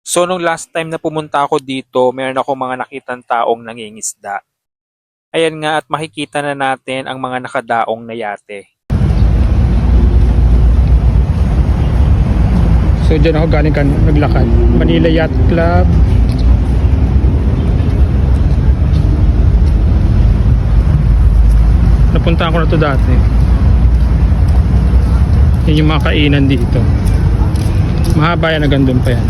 So nung last time na pumunta ako dito, meron ako mga nakitang taong nangingisda. Ayan nga at makikita na natin ang mga nakadaong na yate. So dyan ako galing naglakad. Manila Yacht Club. Napuntahan ko na to dati. Yan yung mga kainan dito. Mahaba yan, hanggang doon pa yan.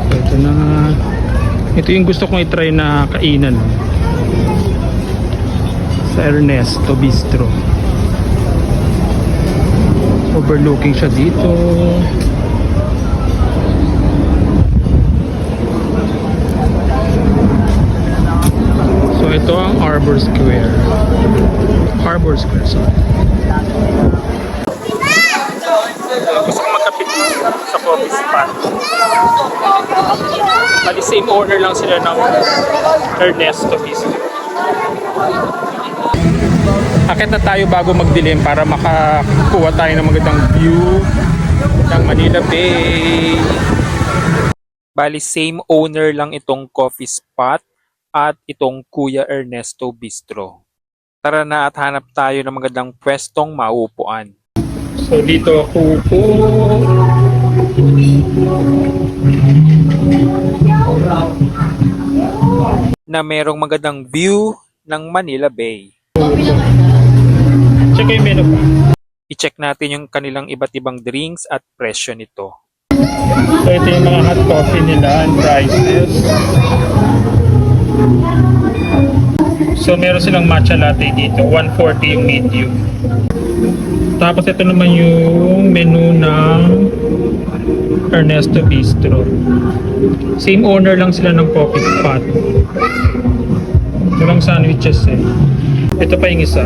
So ito na. Ito yung gusto kong i-try na kainan. Sa Ernesto Bistro. Overlooking siya dito. So ito ang Harbor Square. Harbor Square, sorry. Gusto ko magkapit sa coffee spot. Bali same owner lang sila ng Ernesto Bistro. Akit na tayo bago magdilim para makakuha tayo ng magandang view ng Manila Bay. Bali same owner lang itong coffee spot at itong Kuya Ernesto Bistro. Tara na at hanap tayo ng magandang pwestong mauupuan. So dito ako po. Na merong magandang view ng Manila Bay. Check yung menu po. I-check natin yung kanilang iba't ibang drinks at presyo nito. So ito yung mga hot coffee nila and prices. So meron silang matcha latte dito, 140 yung medium. Tapos ito naman yung menu ng Ernesto Bistro. Same owner lang sila ng coffee spot. Walang sandwiches eh. Ito pa yung isa.